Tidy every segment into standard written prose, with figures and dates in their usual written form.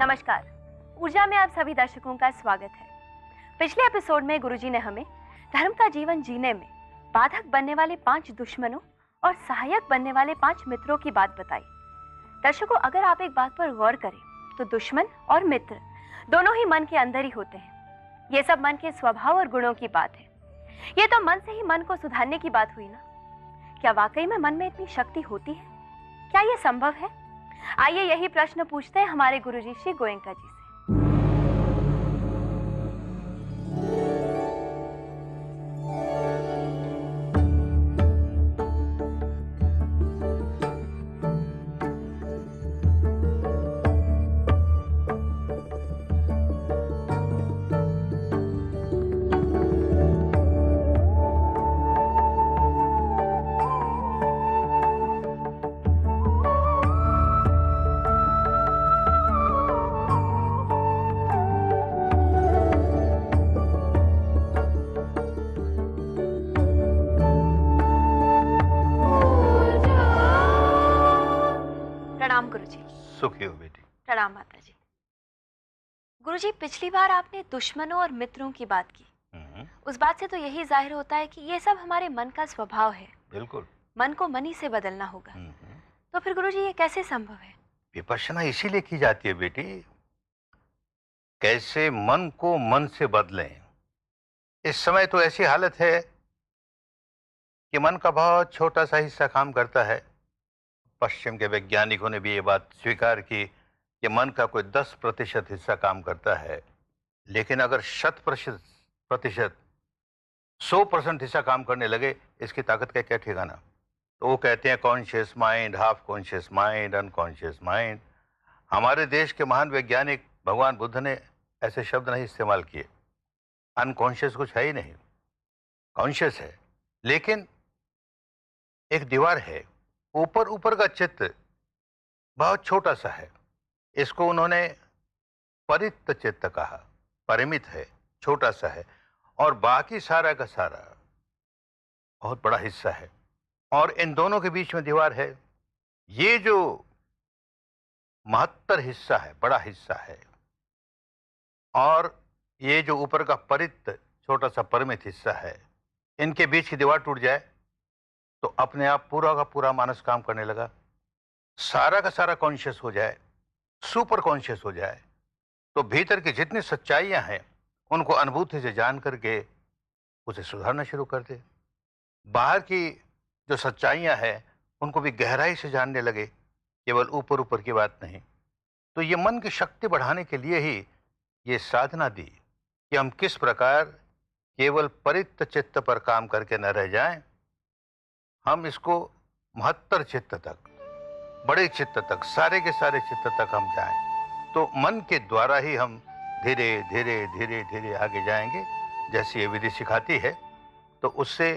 नमस्कार। ऊर्जा में आप सभी दर्शकों का स्वागत है। पिछले एपिसोड में गुरुजी ने हमें धर्म का जीवन जीने में बाधक बनने वाले 5 दुश्मनों और सहायक बनने वाले 5 मित्रों की बात बताई। दर्शकों, अगर आप एक बात पर गौर करें तो दुश्मन और मित्र दोनों ही मन के अंदर ही होते हैं। ये सब मन के स्वभाव और गुणों की बात है। ये तो मन से ही मन को सुधारने की बात हुई ना। क्या वाकई में मन में इतनी शक्ति होती है? क्या ये संभव है? आइए यही प्रश्न पूछते हैं हमारे गुरुजी श्री गोयंका जी से। प्रणाम गुरुजी। सुखी हो बेटी। प्रणाम माता जी। गुरुजी, पिछली बार आपने दुश्मनों और मित्रों की बात की। उस बात से तो यही जाहिर होता है कि ये सब हमारे मन का स्वभाव है। बिल्कुल। मन को मन ही से बदलना होगा। तो फिर गुरुजी ये कैसे संभव है? विपश्यना इसीलिए की जाती है बेटी, कैसे मन को मन से बदलें। इस समय तो ऐसी हालत है कि मन का बहुत छोटा सा हिस्सा काम करता है। पश्चिम के वैज्ञानिकों ने भी ये बात स्वीकार की कि मन का कोई 10% हिस्सा काम करता है, लेकिन अगर 100% 100% हिस्सा काम करने लगे, इसकी ताकत का क्या ठिकाना। तो वो कहते हैं conscious mind, half conscious mind, unconscious mind. हमारे देश के महान वैज्ञानिक भगवान बुद्ध ने ऐसे शब्द नहीं इस्तेमाल किए। अनकॉन्शियस कुछ है ही नहीं, कॉन्शियस है। लेकिन एक दीवार है, ऊपर ऊपर का चित्त बहुत छोटा सा है। इसको उन्होंने परित चित्त कहा। परिमित है, छोटा सा है, और बाकी सारा का सारा बहुत बड़ा हिस्सा है। और इन दोनों के बीच में दीवार है। ये जो महत्तर हिस्सा है, बड़ा हिस्सा है, और ये जो ऊपर का परित छोटा सा परिमित हिस्सा है, इनके बीच की दीवार टूट जाए तो अपने आप पूरा का पूरा मानस काम करने लगा। सारा का सारा कॉन्शियस हो जाए, सुपर कॉन्शियस हो जाए, तो भीतर की जितनी सच्चाइयां हैं उनको अनुभूति से जान करके उसे सुधारना शुरू कर दे। बाहर की जो सच्चाइयां हैं उनको भी गहराई से जानने लगे, केवल ऊपर ऊपर की बात नहीं। तो ये मन की शक्ति बढ़ाने के लिए ही ये साधना दी कि हम किस प्रकार केवल परित चित्त पर काम करके न रह जाएं, हम इसको महत्तर चित्त तक, बड़े चित्त तक, सारे के सारे चित्त तक हम जाएं। तो मन के द्वारा ही हम धीरे धीरे धीरे धीरे आगे जाएंगे। जैसे ये विधि सिखाती है, तो उससे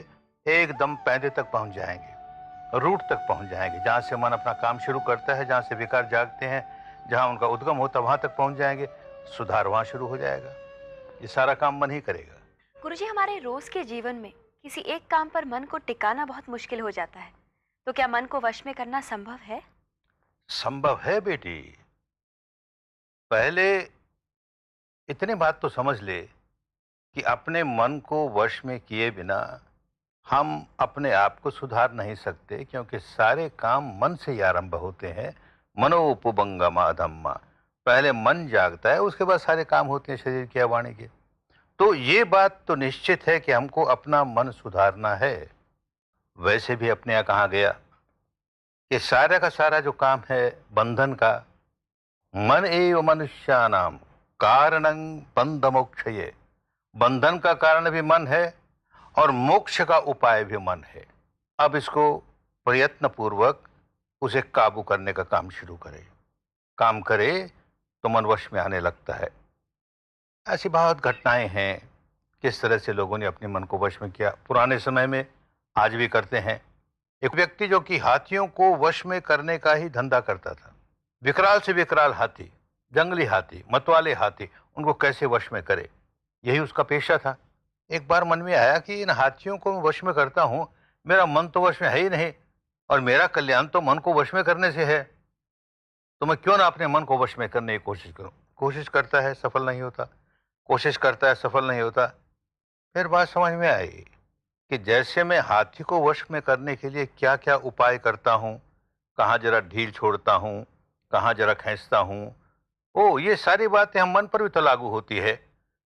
एकदम पैदे तक पहुंच जाएंगे, रूट तक पहुंच जाएंगे। जहां से मन अपना काम शुरू करता है, जहां से विकार जागते हैं, जहां उनका उद्गम होता है, वहां तक पहुंच जाएंगे। सुधार वहां शुरू हो जाएगा। ये सारा काम मन ही करेगा। गुरुजी, हमारे रोज के जीवन में किसी एक काम पर मन को टिकाना बहुत मुश्किल हो जाता है। तो क्या मन को वश में करना संभव है? संभव है बेटी। पहले इतनी बात तो समझ ले कि अपने मन को वश में किए बिना हम अपने आप को सुधार नहीं सकते, क्योंकि सारे काम मन से ही आरंभ होते हैं। मनोपबंगमा धम्मा। पहले मन जागता है, उसके बाद सारे काम होते हैं शरीर के या वाणी के। तो ये बात तो निश्चित है कि हमको अपना मन सुधारना है। वैसे भी अपने यहाँ कहा गया कि सारा का सारा जो काम है बंधन का, मन एव मनुष्यानाम कारणं बंध मोक्षये। बंधन का कारण भी मन है और मोक्ष का उपाय भी मन है। अब इसको प्रयत्न पूर्वक उसे काबू करने का काम शुरू करे। काम करे तो मन वश में आने लगता है। ऐसी बहुत घटनाएं हैं किस तरह से लोगों ने अपने मन को वश में किया। पुराने समय में, आज भी करते हैं। एक व्यक्ति जो कि हाथियों को वश में करने का ही धंधा करता था। विकराल से विकराल हाथी, जंगली हाथी, मतवाले हाथी, उनको कैसे वश में करे, यही उसका पेशा था। एक बार मन में आया कि इन हाथियों को मैं वश में करता हूं, मेरा मन तो वश में है ही नहीं, और मेरा कल्याण तो मन को वश में करने से है। तो मैं क्यों ना अपने मन को वश में करने की कोशिश करूं। कोशिश करता है, सफल नहीं होता। कोशिश करता है, सफल नहीं होता। फिर बात समझ में आई कि जैसे मैं हाथी को वश में करने के लिए क्या क्या उपाय करता हूँ, कहाँ जरा ढील छोड़ता हूँ, कहाँ जरा खींचता हूँ, ओ ये सारी बातें हम मन पर भी तो लागू होती है।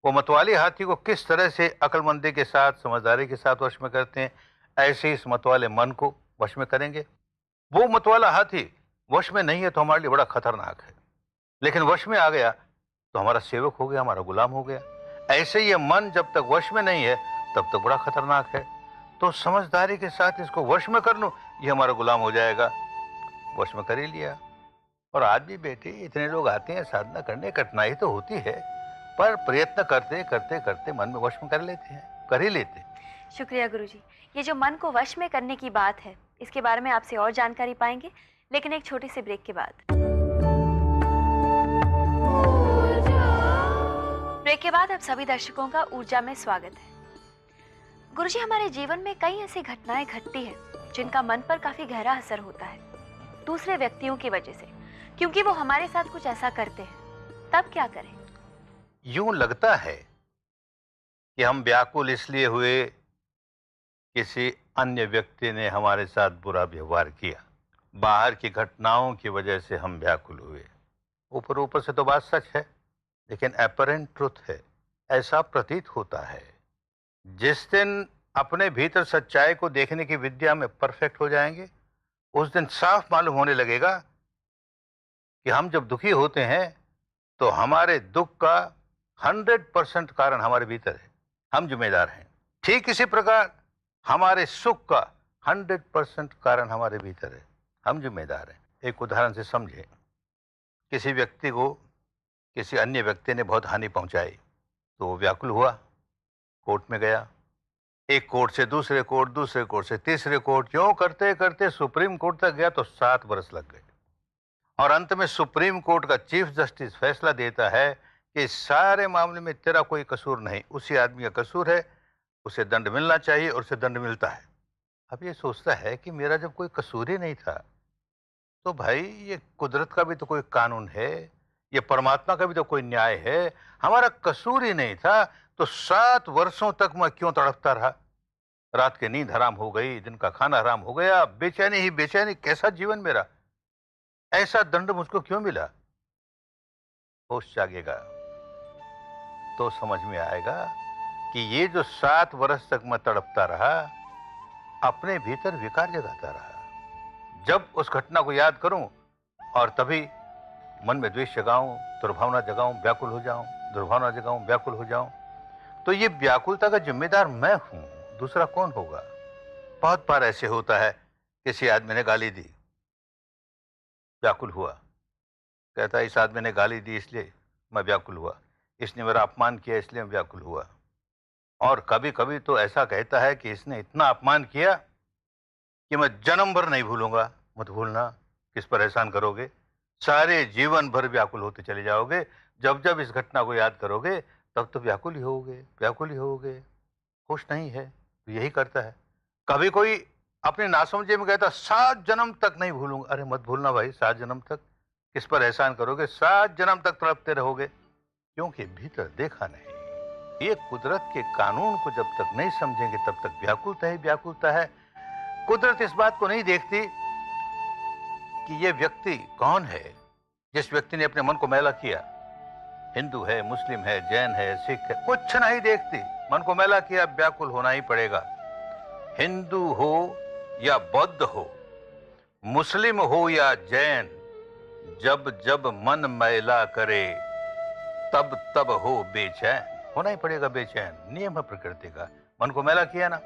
वो मतवाले हाथी को किस तरह से अक्लमंदी के साथ, समझदारी के साथ वश में करते हैं, ऐसे ही इस मतवाले मन को वश में करेंगे। वो मतवाला हाथी वश में नहीं है तो हमारे लिए बड़ा खतरनाक है, लेकिन वश में आ गया तो हमारा सेवक हो गया, हमारा गुलाम हो गया। ऐसे ये मन जब तक वश में नहीं है तब तक बड़ा खतरनाक है। तो समझदारी के साथ इसको वश में कर लूं, ये हमारा गुलाम हो जाएगा। वश में कर ही लिया। और आज भी बेटे इतने लोग आते हैं साधना करने, कठिनाई तो होती है, पर प्रयत्न करते करते करते मन में वश में कर लेते हैं, कर ही लेते हैं। शुक्रिया गुरुजी। ये जो मन को वश में करने की बात है, इसके बारे में आपसे और जानकारी पाएंगे, लेकिन एक छोटी सी ब्रेक के बाद। ब्रेक के बाद आप सभी दर्शकों का ऊर्जा में स्वागत है। गुरुजी, हमारे जीवन में कई ऐसी घटनाएं घटती हैं जिनका मन पर काफी गहरा असर होता है दूसरे व्यक्तियों की वजह से, क्योंकि वो हमारे साथ कुछ ऐसा करते हैं। तब क्या करें? यूं लगता है कि हम व्याकुल इसलिए हुए किसी अन्य व्यक्ति ने हमारे साथ बुरा व्यवहार किया, बाहर की घटनाओं की वजह से हम व्याकुल हुए। ऊपर ऊपर से तो बात सच है, लेकिन अपरेंट ट्रुथ है, ऐसा प्रतीत होता है। जिस दिन अपने भीतर सच्चाई को देखने की विद्या में परफेक्ट हो जाएंगे, उस दिन साफ मालूम होने लगेगा कि हम जब दुखी होते हैं तो हमारे दुख का 100% कारण हमारे भीतर है, हम जिम्मेदार हैं। ठीक इसी प्रकार हमारे सुख का 100% कारण हमारे भीतर है, हम जिम्मेदार हैं। एक उदाहरण से समझें। किसी व्यक्ति को किसी अन्य व्यक्ति ने बहुत हानि पहुंचाई तो वो व्याकुल हुआ, कोर्ट में गया। एक कोर्ट से दूसरे कोर्ट, दूसरे कोर्ट से तीसरे कोर्ट, यूं करते करते सुप्रीम कोर्ट तक गया तो 7 वर्ष लग गए। और अंत में सुप्रीम कोर्ट का चीफ जस्टिस फैसला देता है कि इस सारे मामले में तेरा कोई कसूर नहीं, उसी आदमी का कसूर है, उसे दंड मिलना चाहिए और उसे दंड मिलता है। अब ये सोचता है कि मेरा जब कोई कसूर ही नहीं था तो भाई ये कुदरत का भी तो कोई कानून है, ये परमात्मा का भी तो कोई न्याय है। हमारा कसूर ही नहीं था तो 7 वर्षों तक मैं क्यों तड़पता रहा? रात की नींद हराम हो गई, दिन का खाना हराम हो गया, बेचैनी ही बेचैनी, कैसा जीवन मेरा, ऐसा दंड मुझको क्यों मिला? होश जागेगा तो समझ में आएगा कि ये जो 7 वर्ष तक मैं तड़पता रहा, अपने भीतर विकार जगाता रहा। जब उस घटना को याद करूं और तभी मन में द्वेष जगाऊं, दुर्भावना जगाऊं, व्याकुल हो जाऊं, दुर्भावना जगाऊं, व्याकुल हो जाऊं, तो ये व्याकुलता का जिम्मेदार मैं हूं, दूसरा कौन होगा? बहुत बार ऐसे होता है, किसी आदमी ने गाली दी, व्याकुल हुआ, कहता है इस आदमी ने गाली दी इसलिए मैं व्याकुल हुआ, इसने मेरा अपमान किया इसलिए मैं व्याकुल हुआ। और कभी कभी तो ऐसा कहता है कि इसने इतना अपमान किया कि मैं जन्म भर नहीं भूलूंगा। मत भूलना, किस पर एहसान करोगे? सारे जीवन भर व्याकुल होते चले जाओगे। जब जब इस घटना को याद करोगे तब तो व्याकुल ही होगे, व्याकुल ही होगे। खुश नहीं है तो यही करता है। कभी कोई अपने नासमझे में कहता 7 जन्म तक नहीं भूलूंगा। अरे मत भूलना भाई, 7 जन्म तक किस पर एहसान करोगे? 7 जन्म तक तड़पते रहोगे, क्योंकि भीतर देखा नहीं। ये कुदरत के कानून को जब तक नहीं समझेंगे तब तक व्याकुलता ही व्याकुलता है। कुदरत इस बात को नहीं देखती कि ये व्यक्ति कौन है। जिस व्यक्ति ने अपने मन को मैला किया, हिंदू है, मुस्लिम है, जैन है, सिख है, कुछ नहीं देखती। मन को मैला किया, व्याकुल होना ही पड़ेगा। हिंदू हो या बौद्ध हो, मुस्लिम हो या जैन, जब जब मन मैला करे तब तब हो बेचैन। होना ही पड़ेगा बेचैन, नियम है प्रकृति का। मन को मैला किया ना,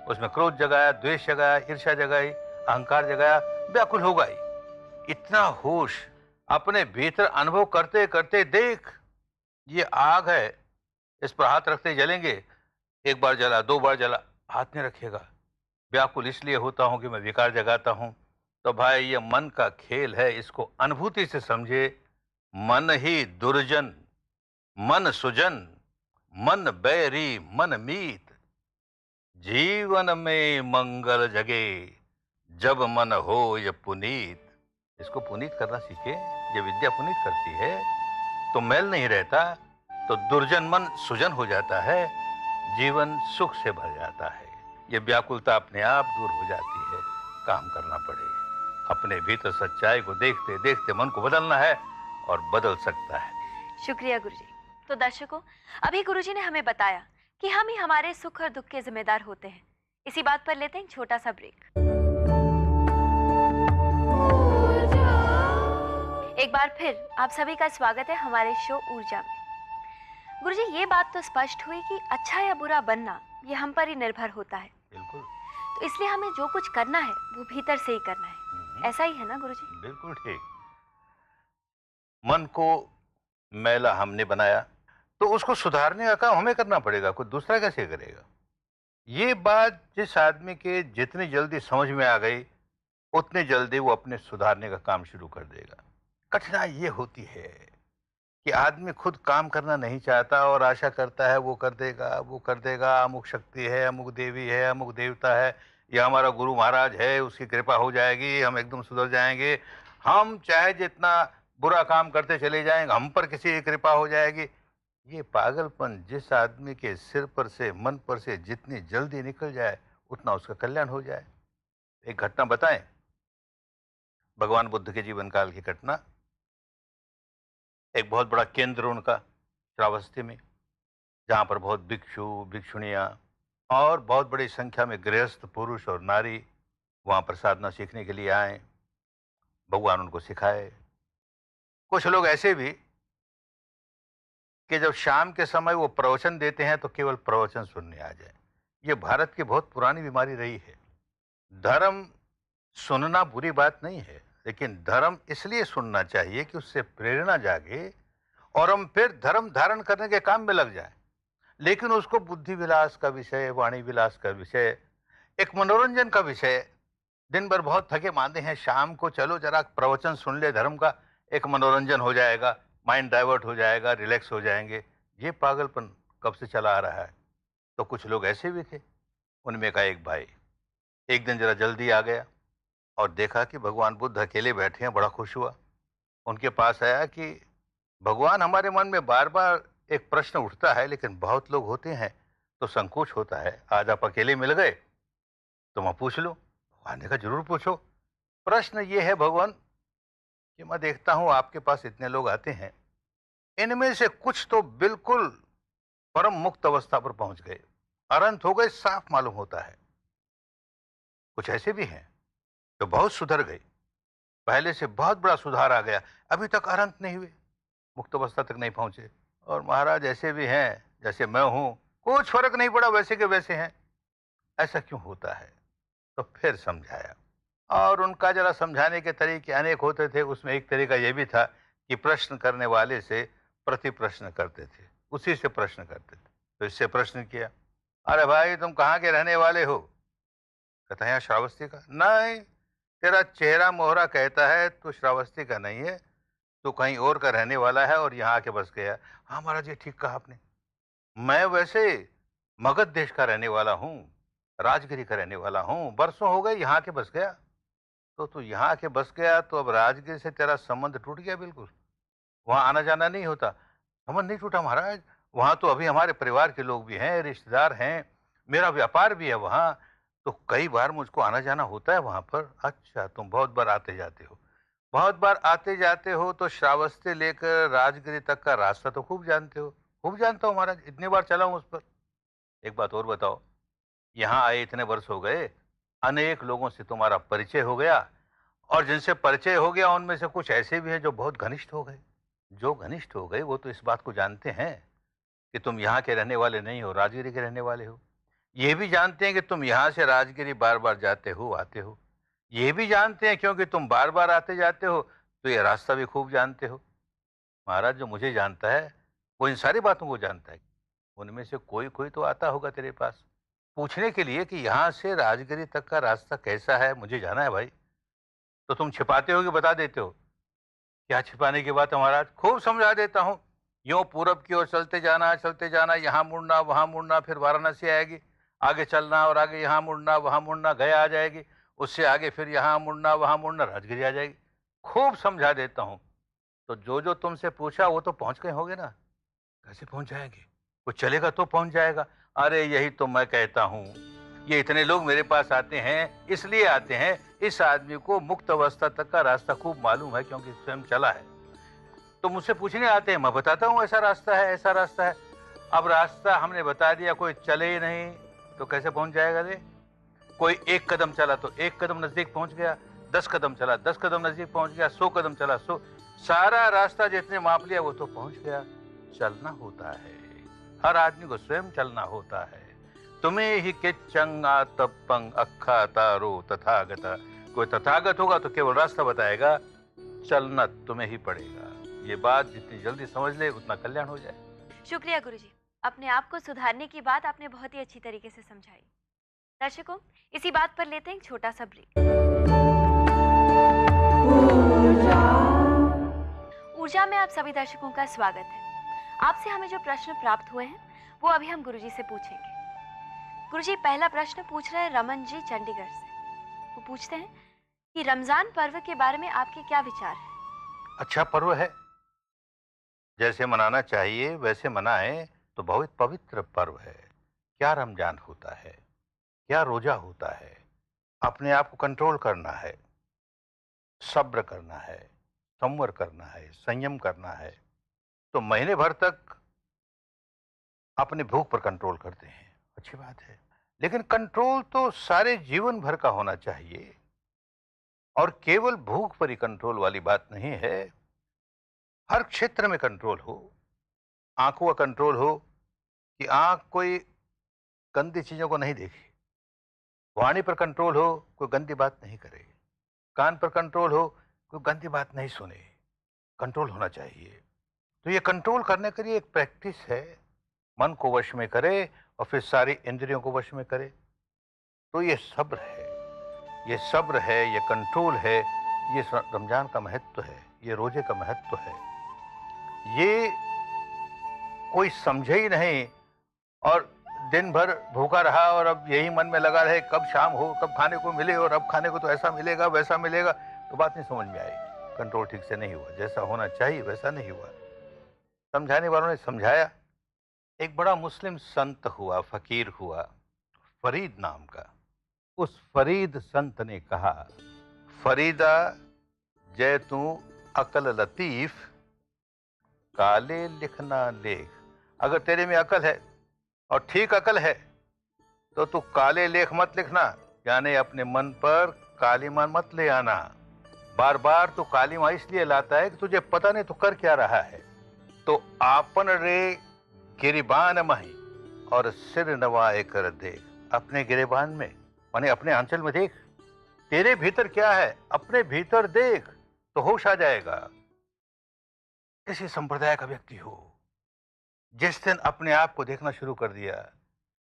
उसमें क्रोध जगाया, द्वेष जगाया, ईर्ष्या जगाई, अहंकार जगाया, व्याकुल होगा ही। इतना होश अपने भीतर अनुभव करते करते देख, ये आग है, इस पर हाथ रखते जलेंगे। एक बार जला, 2 बार जला, हाथ नहीं रखेगा। व्याकुल इसलिए होता हूं कि मैं विकार जगाता हूं। तो भाई ये मन का खेल है, इसको अनुभूति से समझे। मन ही दुर्जन, मन सुजन, मन बैरी, मन मीत, जीवन में मंगल जगे, जब मन हो ये पुनीत। इसको पुनीत करना सीखे। ये विद्या पुनीत करती है तो मैल नहीं रहता, तो दुर्जन मन सुजन हो जाता है, जीवन सुख से भर जाता है। ये व्याकुलता अपने आप दूर हो जाती है। काम करना पड़े, अपने भीतर सच्चाई को देखते देखते मन को बदलना है और बदल सकता है। शुक्रिया गुरुजी। तो दर्शकों, अभी गुरुजी ने हमें बताया कि हम ही हमारे सुख और दुख के जिम्मेदार होते हैं। इसी बात पर लेते हैं एक छोटा सा ब्रेक। एक बार फिर आप सभी का स्वागत है हमारे शो ऊर्जा में। गुरुजी, ये बात तो स्पष्ट हुई कि अच्छा या बुरा बनना ये हम पर ही निर्भर होता है। बिल्कुल। तो इसलिए हमें जो कुछ करना है वो भीतर से ही करना है। ऐसा ही है ना गुरुजी? बिल्कुल ठीक। मन को मैला हमने बनाया तो उसको सुधारने का काम हमें करना पड़ेगा, कोई दूसरा कैसे करेगा। ये बात जिस आदमी के जितनी जल्दी समझ में आ गई उतनी जल्दी वो अपने सुधारने का काम शुरू कर देगा। कठिनाई ये होती है कि आदमी खुद काम करना नहीं चाहता और आशा करता है वो कर देगा, वो कर देगा, अमुक शक्ति है, अमुक देवी है, अमुक देवता है, या हमारा गुरु महाराज है, उसकी कृपा हो जाएगी, हम एकदम सुधर जाएंगे। हम चाहे जितना बुरा काम करते चले जाएंगे, हम पर किसी की कृपा हो जाएगी। ये पागलपन जिस आदमी के सिर पर से, मन पर से जितनी जल्दी निकल जाए उतना उसका कल्याण हो जाए। एक घटना बताएं, भगवान बुद्ध के जीवन काल की घटना। एक बहुत बड़ा केंद्र उनका श्रावस्ती में, जहाँ पर बहुत भिक्षु भिक्षुणियाँ और बहुत बड़ी संख्या में गृहस्थ पुरुष और नारी वहाँ पर साधना सीखने के लिए आए। भगवान उनको सिखाए। कुछ लोग ऐसे भी कि जब शाम के समय वो प्रवचन देते हैं तो केवल प्रवचन सुनने आ जाए। ये भारत की बहुत पुरानी बीमारी रही है। धर्म सुनना बुरी बात नहीं है, लेकिन धर्म इसलिए सुनना चाहिए कि उससे प्रेरणा जागे और हम फिर धर्म धारण करने के काम में लग जाए। लेकिन उसको बुद्धि विलास का विषय, वाणी विलास का विषय, एक मनोरंजन का विषय, दिन भर बहुत थके मांदे हैं, शाम को चलो जरा प्रवचन सुन ले धर्म का, एक मनोरंजन हो जाएगा, माइंड डाइवर्ट हो जाएगा, रिलैक्स हो जाएंगे। ये पागलपन कब से चला आ रहा है। तो कुछ लोग ऐसे भी थे। उनमें का एक भाई एक दिन जरा जल्दी आ गया और देखा कि भगवान बुद्ध अकेले बैठे हैं। बड़ा खुश हुआ, उनके पास आया कि भगवान, हमारे मन में बार बार एक प्रश्न उठता है, लेकिन बहुत लोग होते हैं तो संकोच होता है। आज आप अकेले मिल गए तो मैं पूछ लो। भगवान ने कहा जरूर पूछो। प्रश्न ये है भगवान कि मैं देखता हूं आपके पास इतने लोग आते हैं, इनमें से कुछ तो बिल्कुल परम मुक्त अवस्था पर पहुंच गए, अनंत हो गए, साफ मालूम होता है। कुछ ऐसे भी हैं जो बहुत सुधर गए, पहले से बहुत बड़ा सुधार आ गया, अभी तक अनंत नहीं हुए, मुक्त अवस्था तक नहीं पहुंचे। और महाराज ऐसे भी हैं जैसे मैं हूं, कुछ फर्क नहीं पड़ा, वैसे के वैसे हैं। ऐसा क्यों होता है? तो फिर समझाया, और उनका जरा समझाने के तरीके अनेक होते थे। उसमें एक तरीका यह भी था कि प्रश्न करने वाले से प्रति प्रश्न करते थे, उसी से प्रश्न करते थे। तो इससे प्रश्न किया, अरे भाई तुम कहाँ के रहने वाले हो? कहता है यहाँ श्रावस्ती का। नहीं, तेरा चेहरा मोहरा कहता है तू श्रावस्ती का नहीं है, तू कहीं और का रहने वाला है और यहाँ आके बस गया। हाँ महाराज जी, ठीक कहा आपने, मैं वैसे मगध देश का रहने वाला हूँ, राजगिरी का रहने वाला हूँ, बरसों हो गए यहाँ के बस गया। तो तू यहाँ के बस गया तो अब राजगिरी से तेरा संबंध टूट गया, बिल्कुल वहाँ आना जाना नहीं होता। संबंध नहीं टूटा महाराज, वहाँ तो अभी हमारे परिवार के लोग भी हैं, रिश्तेदार हैं, मेरा व्यापार भी है वहाँ, तो कई बार मुझको आना जाना होता है वहाँ पर। अच्छा, तुम बहुत बार आते जाते हो, बहुत बार आते जाते हो, तो श्रावस्ती लेकर राजगिरी तक का रास्ता तो खूब जानते हो। खूब जानता हूँ महाराज, इतनी बार चला हूँ उस पर। एक बात और बताओ, यहाँ आए इतने वर्ष हो गए, अनेक लोगों से तुम्हारा परिचय हो गया, और जिनसे परिचय हो गया उनमें से कुछ ऐसे भी हैं जो बहुत घनिष्ठ हो गए। जो घनिष्ठ हो गए वो तो इस बात को जानते हैं कि तुम यहाँ के रहने वाले नहीं हो, राजगिरी के रहने वाले हो। ये भी जानते हैं कि तुम यहाँ से राजगिरी बार बार जाते हो आते हो। ये भी जानते हैं क्योंकि तुम बार बार आते जाते हो तो ये रास्ता भी खूब जानते हो। महाराज, जो मुझे जानता है वो इन सारी बातों को जानता है। उनमें से कोई कोई तो आता होगा तेरे पास पूछने के लिए कि यहाँ से राजगिरी तक का रास्ता कैसा है, मुझे जाना है भाई। तो तुम छिपाते हो कि बता देते हो? क्या छिपाने की बात है महाराज, खूब समझा देता हूँ। यूं पूरब की ओर चलते जाना, यहाँ मुड़ना वहां मुड़ना, फिर वाराणसी आएगी, आगे चलना और आगे यहाँ मुड़ना वहां मुड़ना, गया आ जाएगी, उससे आगे फिर यहाँ मुड़ना वहां मुड़ना, राजगिरी आ जाएगी। खूब समझा देता हूँ। तो जो जो तुमसे पूछा वो तो पहुंच गए होगे ना। कैसे पहुंच जाएंगे? वो चलेगा तो पहुंच जाएगा। अरे यही तो मैं कहता हूँ। ये इतने लोग मेरे पास आते हैं, इसलिए आते हैं इस आदमी को मुक्त अवस्था तक का रास्ता खूब मालूम है, क्योंकि स्वयं चला है। तो मुझसे पूछने आते हैं, मैं बताता हूँ ऐसा रास्ता है, ऐसा रास्ता है। अब रास्ता हमने बता दिया, कोई चले ही नहीं तो कैसे पहुंच जाएगा रे? कोई एक कदम चला तो एक कदम नजदीक पहुंच गया, 10 कदम चला 10 कदम नजदीक पहुंच गया, 100 कदम चला 100। सारा रास्ता जितने माप लिया वो तो पहुंच गया। चलना होता है, हर आदमी को स्वयं चलना होता है। तुम्हें ही किच्चंग आतप्पंग अक्खा तारो तथागत। कोई तथागत होगा तो केवल रास्ता बताएगा, चलना तुम्हें ही पड़ेगा। ये बात जितनी जल्दी समझ ले उतना कल्याण हो जाए। शुक्रिया गुरुजी, अपने आप को सुधारने की बात आपने बहुत ही अच्छी तरीके से समझाई। दर्शकों, इसी बात पर लेते हैं एक छोटा सा ब्रेक। ऊर्जा में आप सभी दर्शकों का स्वागत है। आपसे हमें जो प्रश्न प्राप्त हुए हैं वो अभी हम गुरुजी से पूछेंगे। गुरुजी, पहला प्रश्न पूछ रहे हैं रमन जी चंडीगढ़ से। वो पूछते हैं कि रमजान पर्व के बारे में आपके क्या विचार हैं? अच्छा पर्व है, जैसे मनाना चाहिए वैसे मनाएं तो बहुत पवित्र पर्व है। क्या रमजान होता है, क्या रोजा होता है। अपने आप को कंट्रोल करना है, सब्र करना है, संवर करना है, संयम करना है। तो महीने भर तक अपने भूख पर कंट्रोल करते हैं, अच्छी बात है। लेकिन कंट्रोल तो सारे जीवन भर का होना चाहिए, और केवल भूख पर ही कंट्रोल वाली बात नहीं है। हर क्षेत्र में कंट्रोल हो। आंखों का कंट्रोल हो कि आंख कोई गंदी चीजों को नहीं देखे। वाणी पर कंट्रोल हो, कोई गंदी बात नहीं करे। कान पर कंट्रोल हो, कोई गंदी बात नहीं सुने। कंट्रोल होना चाहिए। तो ये कंट्रोल करने के लिए एक प्रैक्टिस है। मन को वश में करे और फिर सारी इंद्रियों को वश में करे। तो ये सब्र है, ये सब्र है, ये कंट्रोल है। ये रमजान का महत्व है, ये रोजे का महत्व है। ये कोई समझे ही नहीं और दिन भर भूखा रहा और अब यही मन में लगा रहे कब शाम हो, कब खाने को मिले, और अब खाने को तो ऐसा मिलेगा वैसा मिलेगा, तो बात नहीं समझ में आई। कंट्रोल ठीक से नहीं हुआ, जैसा होना चाहिए वैसा नहीं हुआ। समझाने वालों ने समझाया। एक बड़ा मुस्लिम संत हुआ, फकीर हुआ, फरीद नाम का। उस फरीद संत ने कहा, फरीदा जय तू अकल लतीफ, काले लिखना लेख। अगर तेरे में अकल है और ठीक अकल है तो तू काले लेख मत लिखना, यानी अपने मन पर कालीमा मत ले आना। बार बार तू कालीमा इसलिए लाता है कि तुझे पता नहीं तू कर क्या रहा है। तो आपन रे गिरिबान मही और सिर नवाए कर देख। अपने गिरिबान में माने अपने आंचल में देख, तेरे भीतर क्या है, अपने भीतर देख तो होश आ जाएगा। किसी संप्रदाय का व्यक्ति हो, जिस दिन अपने आप को देखना शुरू कर दिया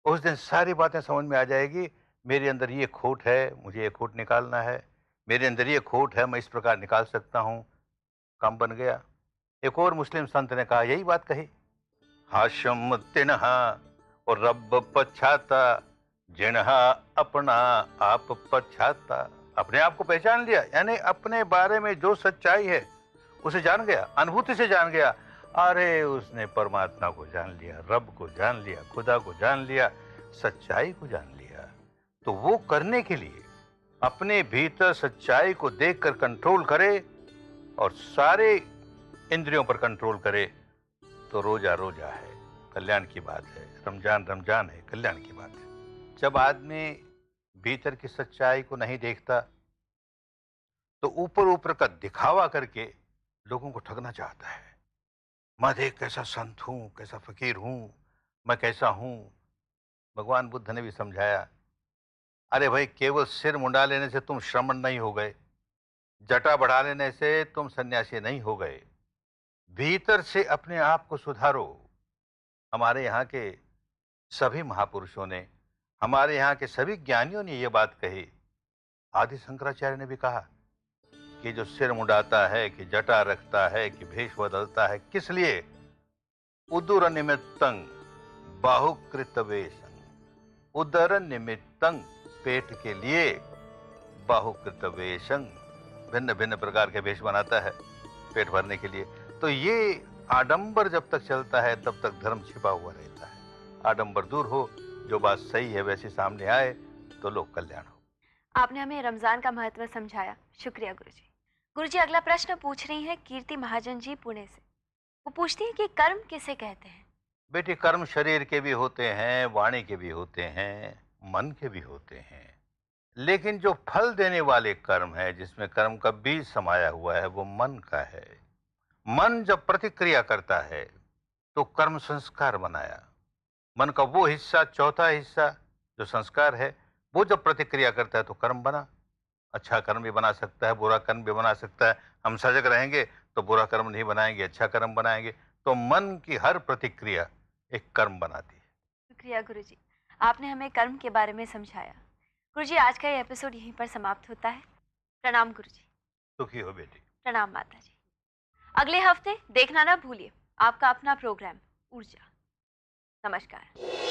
उस दिन सारी बातें समझ में आ जाएगी। मेरे अंदर ये खोट है, मुझे ये खोट निकालना है। मेरे अंदर ये खोट है, मैं इस प्रकार निकाल सकता हूं। काम बन गया। एक और मुस्लिम संत ने कहा, यही बात कही, हाशम तिनहा और रब पछाता, जिनहा अपना आप पछाता। अपने आप को पहचान लिया, यानी अपने बारे में जो सच्चाई है उसे जान गया, अनुभूति से जान गया। अरे उसने परमात्मा को जान लिया, रब को जान लिया, खुदा को जान लिया, सच्चाई को जान लिया। तो वो करने के लिए अपने भीतर सच्चाई को देखकर कंट्रोल करे और सारे इंद्रियों पर कंट्रोल करे। तो रोजा रोजा है, कल्याण की बात है। रमजान रमजान है, कल्याण की बात है। जब आदमी भीतर की सच्चाई को नहीं देखता तो ऊपर ऊपर का दिखावा करके लोगों को ठगना चाहता है। मैं देख कैसा संत हूं, कैसा फकीर हूं, मैं कैसा हूं। भगवान बुद्ध ने भी समझाया, अरे भाई केवल सिर मुंडा लेने से तुम श्रमण नहीं हो गए, जटा बढ़ा लेने से तुम सन्यासी नहीं हो गए। भीतर से अपने आप को सुधारो। हमारे यहाँ के सभी महापुरुषों ने, हमारे यहाँ के सभी ज्ञानियों ने यह बात कही। आदि शंकराचार्य ने भी कहा कि जो सिर मुंडाता है, कि जटा रखता है, कि भेष बदलता है, किस लिए? उदर निमित्तं बाहुकृत वेशं। उदर निमित्तं, पेट के लिए, बाहुकृत वेशं, भिन्न भिन्न प्रकार के वेश बनाता है पेट भरने के लिए। तो ये आडंबर जब तक चलता है तब तक धर्म छिपा हुआ रहता है। आडंबर दूर हो, जो बात सही है वैसे सामने आए तो लोक कल्याण हो। आपने हमें रमजान का महत्व समझाया, शुक्रिया गुरुजी। गुरुजी, अगला प्रश्न पूछ रही हैं कीर्ति महाजन जी पुणे से। वो पूछती हैं कि कर्म किसे कहते हैं? बेटी, कर्म शरीर के भी होते हैं, वाणी के भी होते हैं, मन के भी होते हैं, लेकिन जो फल देने वाले कर्म है, जिसमें कर्म का बीज समाया हुआ है, वो मन का है। मन जब प्रतिक्रिया करता है तो कर्म संस्कार बनाया। मन का वो हिस्सा, चौथा हिस्सा जो संस्कार है, वो जब प्रतिक्रिया करता है तो कर्म बना। अच्छा कर्म भी बना सकता है, बुरा कर्म भी बना सकता है। हम सजग रहेंगे तो बुरा कर्म नहीं बनाएंगे, अच्छा कर्म बनाएंगे। तो मन की हर प्रतिक्रिया एक कर्म बनाती है। शुक्रिया गुरुजी, आपने हमें कर्म के बारे में समझाया। गुरुजी, आज का ये एपिसोड यहीं पर समाप्त होता है। प्रणाम गुरुजी। सुखी हो बेटी। प्रणाम माता जी। अगले हफ्ते देखना ना भूलिए आपका अपना प्रोग्राम ऊर्जा। नमस्कार।